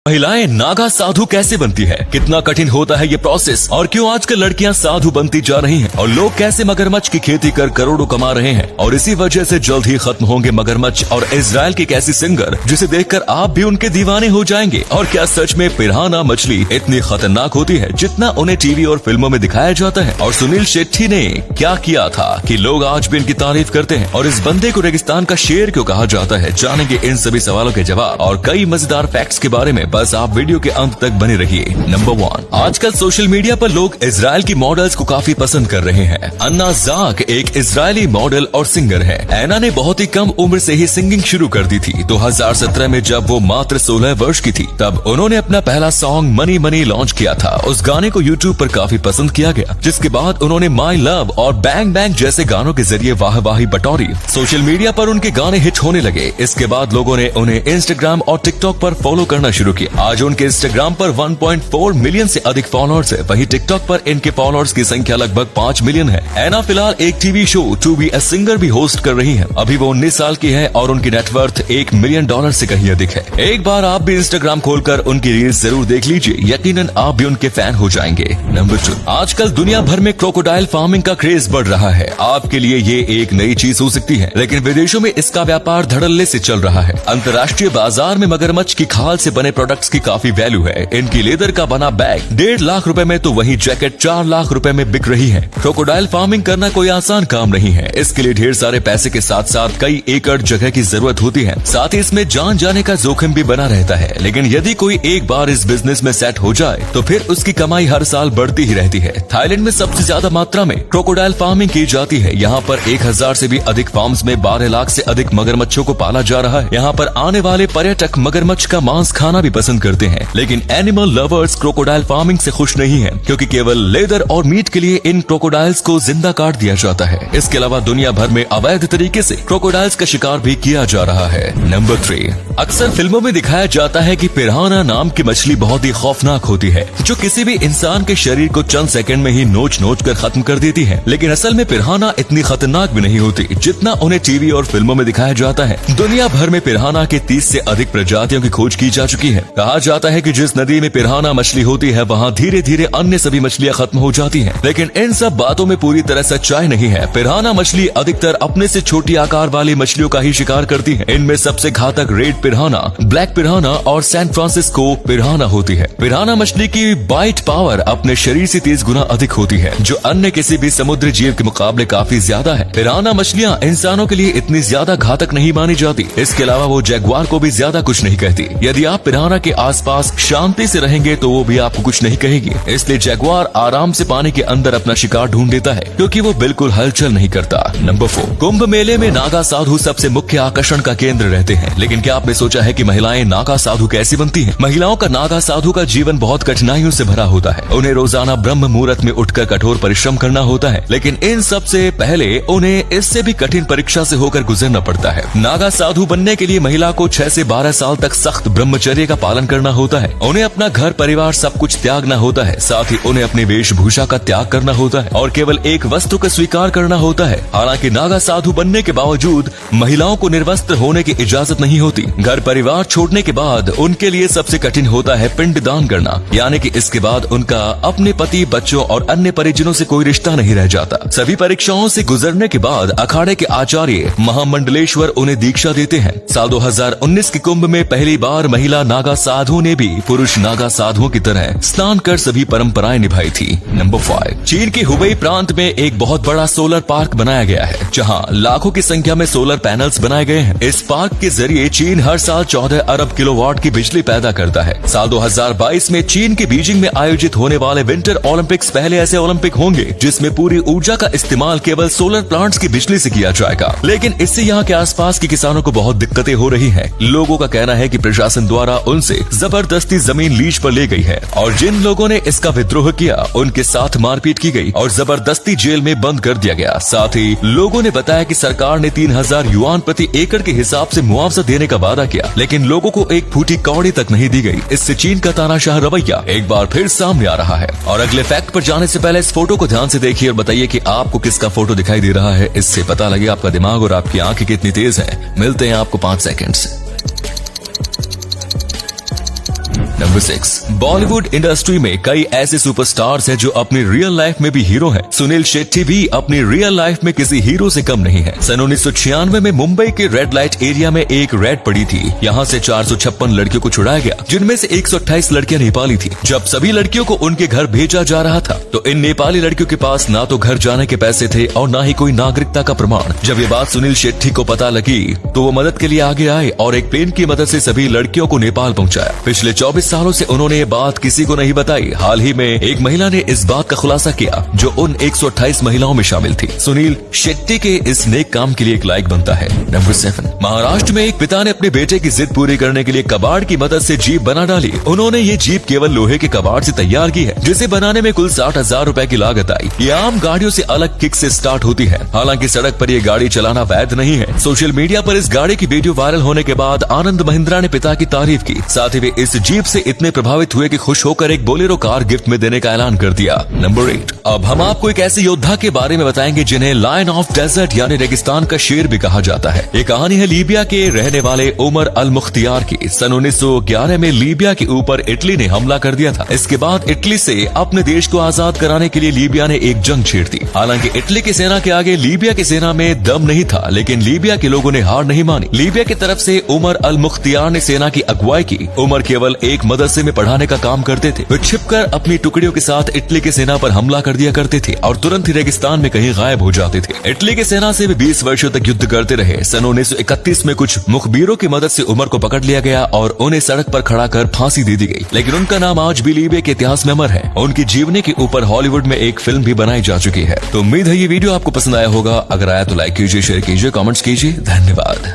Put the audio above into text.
महिलाएं नागा साधु कैसे बनती है, कितना कठिन होता है ये प्रोसेस और क्यों आजकल लड़कियां साधु बनती जा रही हैं और लोग कैसे मगरमच्छ की खेती कर करोड़ों कमा रहे हैं और इसी वजह से जल्द ही खत्म होंगे मगरमच्छ। और इजराइल की एक ऐसी सिंगर जिसे देखकर आप भी उनके दीवाने हो जाएंगे। और क्या सच में पिराना मछली इतनी खतरनाक होती है जितना उन्हें टीवी और फिल्मों में दिखाया जाता है। और सुनील शेट्टी ने क्या किया था कि लोग आज भी इनकी तारीफ करते हैं और इस बंदे को रेगिस्तान का शेर क्यों कहा जाता है, जानेंगे इन सभी सवालों के जवाब और कई मजेदार फैक्ट्स के बारे में। बस आप वीडियो के अंत तक बने रहिए। नंबर 1, आजकल सोशल मीडिया पर लोग इजराइल की मॉडल्स को काफी पसंद कर रहे हैं। अन्ना जाक एक इजरायली मॉडल और सिंगर है। ऐना ने बहुत ही कम उम्र से ही सिंगिंग शुरू कर दी थी। 2017 में जब वो मात्र 16 वर्ष की थी तब उन्होंने अपना पहला सॉन्ग मनी मनी लॉन्च किया था। उस गाने को यूट्यूब पर काफी पसंद किया गया, जिसके बाद उन्होंने माई लव और बैंग बैंग जैसे गानों के जरिए वाहवाही बटोरी। सोशल मीडिया पर उनके गाने हिट होने लगे। इसके बाद लोगों ने उन्हें इंस्टाग्राम और टिकटॉक पर फॉलो करना शुरू किया। आज उनके इंस्टाग्राम पर 1.4 मिलियन से अधिक फॉलोअर्स है। वहीं टिकटॉक पर इनके फॉलोअर्स की संख्या लगभग 5 मिलियन है। ऐना फिलहाल एक TV show to be a singer भी होस्ट कर रही हैं। अभी वो 19 साल की है और उनकी नेटवर्थ $1 मिलियन से कहीं अधिक है। एक बार आप भी इंस्टाग्राम खोलकर उनकी रील्स जरूर देख लीजिए, यकीनन आप भी उनके फैन हो जाएंगे। नंबर 2, आजकल दुनिया भर में क्रोकोडाइल फार्मिंग का क्रेज बढ़ रहा है। आपके लिए ये एक नई चीज हो सकती है, लेकिन विदेशों में इसका व्यापार धड़ल्ले से चल रहा है। अंतर्राष्ट्रीय बाजार में मगरमच्छ की खाल से बने प्रोडक्ट्स की काफी वैल्यू है। इनकी लेदर का बना बैग 1.5 लाख रुपए में तो वही जैकेट 4 लाख रुपए में बिक रही है। क्रोकोडाइल फार्मिंग करना कोई आसान काम नहीं है। इसके लिए ढेर सारे पैसे के साथ साथ कई एकड़ जगह की जरूरत होती है। साथ ही इसमें जान जाने का जोखिम भी बना रहता है। लेकिन यदि कोई एक बार इस बिजनेस में सेट हो जाए तो फिर उसकी कमाई हर साल बढ़ती ही रहती है। थाईलैंड में सबसे ज्यादा मात्रा में क्रोकोडाइल फार्मिंग की जाती है। यहाँ पर 1000 से भी अधिक फार्म्स में 12 लाख से अधिक मगरमच्छों को पाला जा रहा है। यहाँ पर आने वाले पर्यटक मगरमच्छ का मांस खाना भी पसंद करते हैं। लेकिन एनिमल लवर्स क्रोकोडाइल फार्मिंग से खुश नहीं हैं, क्योंकि केवल लेदर और मीट के लिए इन क्रोकोडाइल्स को जिंदा काट दिया जाता है। इसके अलावा दुनिया भर में अवैध तरीके से क्रोकोडाइल्स का शिकार भी किया जा रहा है। नंबर 3, अक्सर फिल्मों में दिखाया जाता है कि पिराना नाम की मछली बहुत ही खौफनाक होती है, जो किसी भी इंसान के शरीर को चंद सेकंड में ही नोच नोच कर खत्म कर देती है। लेकिन असल में पिराना इतनी खतरनाक भी नहीं होती जितना उन्हें टीवी और फिल्मों में दिखाया जाता है। दुनिया भर में पिराना के 30 से अधिक प्रजातियों की खोज की जा चुकी है। कहा जाता है कि जिस नदी में पिराना मछली होती है वहाँ धीरे धीरे अन्य सभी मछलियाँ खत्म हो जाती हैं। लेकिन इन सब बातों में पूरी तरह सच्चाई नहीं है। पिराना मछली अधिकतर अपने से छोटी आकार वाली मछलियों का ही शिकार करती है। इनमें सबसे घातक रेड पिराना, ब्लैक पिराना और सैन फ्रांसिस्को पिराना होती है। पिराना मछली की बाइट पावर अपने शरीर से 30 गुना अधिक होती है, जो अन्य किसी भी समुद्री जीव के मुकाबले काफी ज्यादा है। पिराना मछलियाँ इंसानों के लिए इतनी ज्यादा घातक नहीं मानी जाती। इसके अलावा वो जैगुआर को भी ज्यादा कुछ नहीं कहती। यदि आप पिराना के आसपास शांति से रहेंगे तो वो भी आपको कुछ नहीं कहेगी। इसलिए जैगुआर आराम से पानी के अंदर अपना शिकार ढूंढ लेता है, क्योंकि वो बिल्कुल हलचल नहीं करता। नंबर 4, कुंभ मेले में नागा साधु सबसे मुख्य आकर्षण का केंद्र रहते हैं। लेकिन क्या आपने सोचा है कि महिलाएं नागा साधु कैसी बनती हैं? महिलाओं का नागा साधु का जीवन बहुत कठिनाइयों से भरा होता है। उन्हें रोजाना ब्रह्म मुहूर्त में उठकर कठोर परिश्रम करना होता है। लेकिन इन सब से पहले उन्हें इससे भी कठिन परीक्षा से होकर गुजरना पड़ता है। नागा साधु बनने के लिए महिला को 6 से 12 साल तक सख्त ब्रह्मचर्य का पालन करना होता है। उन्हें अपना घर परिवार सब कुछ त्यागना होता है। साथ ही उन्हें अपनी वेशभूषा का त्याग करना होता है और केवल एक वस्त्र को स्वीकार करना होता है। हालांकि नागा साधु बनने के बावजूद महिलाओं को निर्वस्त्र होने की इजाजत नहीं होती। घर परिवार छोड़ने के बाद उनके लिए सबसे कठिन होता है पिंडदान करना, यानी कि इसके बाद उनका अपने पति, बच्चों और अन्य परिजनों से कोई रिश्ता नहीं रह जाता। सभी परीक्षाओं से गुजरने के बाद अखाड़े के आचार्य महामंडलेश्वर उन्हें दीक्षा देते हैं। साल 2019 के कुंभ में पहली बार महिला नागा साधु ने भी पुरुष नागा साधुओं की तरह स्नान कर सभी परंपराएं निभाई थी। नंबर 5, चीन के हुबई प्रांत में एक बहुत बड़ा सोलर पार्क बनाया गया है, जहां लाखों की संख्या में सोलर पैनल्स बनाए गए हैं। इस पार्क के जरिए चीन हर साल 14 अरब किलोवाट की बिजली पैदा करता है। साल 2022 में चीन के बीजिंग में आयोजित होने वाले विंटर ओलंपिक्स पहले ऐसे ओलंपिक होंगे जिसमें पूरी ऊर्जा का इस्तेमाल केवल सोलर प्लांट्स की बिजली से किया जाएगा। लेकिन इससे यहाँ के आसपास के किसानों को बहुत दिक्कतें हो रही हैं। लोगों का कहना है कि प्रशासन द्वारा उनसे जबरदस्ती जमीन लीज पर ले गई है और जिन लोगों ने इसका विद्रोह किया उनके साथ मारपीट की गई और जबरदस्ती जेल में बंद कर दिया गया। साथ ही लोगों ने बताया कि सरकार ने 3000 युआन प्रति एकड़ के हिसाब से मुआवजा देने का वादा किया, लेकिन लोगों को एक फूटी कौड़ी तक नहीं दी गई। इससे चीन का तानाशाह रवैया एक बार फिर सामने आ रहा है। और अगले फैक्ट पर जाने से पहले इस फोटो को ध्यान से देखिए और बताइए कि आपको किसका फोटो दिखाई दे रहा है। इससे पता लगे आपका दिमाग और आपकी आंखें कितनी तेज है। मिलते हैं आपको 5 सेकंड से। नंबर 6, बॉलीवुड इंडस्ट्री में कई ऐसे सुपरस्टार्स हैं जो अपनी रियल लाइफ में भी हीरो हैं। सुनील शेट्टी भी अपनी रियल लाइफ में किसी हीरो से कम नहीं है। सन 1996 में मुंबई के रेड लाइट एरिया में एक रेड पड़ी थी। यहाँ से 456 लड़कियों को छुड़ाया गया, जिनमें से 128 लड़कियां नेपाली थी। जब सभी लड़कियों को उनके घर भेजा जा रहा था तो इन नेपाली लड़कियों के पास ना तो घर जाने के पैसे थे और ना ही कोई नागरिकता का प्रमाण। जब ये बात सुनील शेट्टी को पता लगी तो वो मदद के लिए आगे आए और एक प्लेन की मदद से सभी लड़कियों को नेपाल पहुंचाया। पिछले 24 सालों से उन्होंने ये बात किसी को नहीं बताई। हाल ही में एक महिला ने इस बात का खुलासा किया जो उन 128 महिलाओं में शामिल थी। सुनील शेट्टी के इस नेक काम के लिए एक लाइक बनता है। नंबर 7, महाराष्ट्र में एक पिता ने अपने बेटे की जिद पूरी करने के लिए कबाड़ की मदद से जीप बना डाली। उन्होंने ये जीप केवल लोहे के कबाड़ से तैयार की है, जिसे बनाने में कुल 60,000 रुपए की लागत आई। ये आम गाड़ियों से अलग किक से स्टार्ट होती है। हालांकि सड़क पर ये गाड़ी चलाना वैध नहीं है। सोशल मीडिया पर इस गाड़ी की वीडियो वायरल होने के बाद आनंद महिंद्रा ने पिता की तारीफ की। साथ ही वे इस जीप से इतने प्रभावित हुए कि खुश होकर एक बोलेरो कार गिफ्ट में देने का ऐलान कर दिया। नंबर 8, अब हम आपको एक ऐसे योद्धा के बारे में बताएंगे जिन्हें लायन ऑफ डेजर्ट यानी रेगिस्तान का शेर भी कहा जाता है। ये कहानी है लीबिया के रहने वाले उमर अल मुख्तियार की। सन 1911 में लीबिया के ऊपर इटली ने हमला कर दिया था। इसके बाद इटली से अपने देश को आजाद कराने के लिए लीबिया ने एक जंग छेड़ दी। हालांकि इटली की सेना के आगे लीबिया की सेना में दम नहीं था, लेकिन लीबिया के लोगों ने हार नहीं मानी। लीबिया की तरफ से उमर अल मुख्तियार ने सेना की अगुवाई की। उमर केवल एक मदरसे में पढ़ाने का काम करते थे। वे छिपकर अपनी टुकड़ियों के साथ इटली की सेना पर हमला कर दिया करते थे और तुरंत ही रेगिस्तान में कहीं गायब हो जाते थे। इटली की सेना से वे 20 वर्षों तक युद्ध करते रहे। सन 1931 में कुछ मुखबिरों की मदद से उमर को पकड़ लिया गया और उन्हें सड़क पर खड़ा कर फांसी दे दी गई। लेकिन उनका नाम आज भी लीबिया के इतिहास में अमर है। उनकी जीवनी के ऊपर हॉलीवुड में एक फिल्म भी बनाई जा चुकी है। तो उम्मीद है ये वीडियो आपको पसंद आया होगा। अगर आया तो लाइक कीजिए, शेयर कीजिए, कमेंट्स कीजिए। धन्यवाद।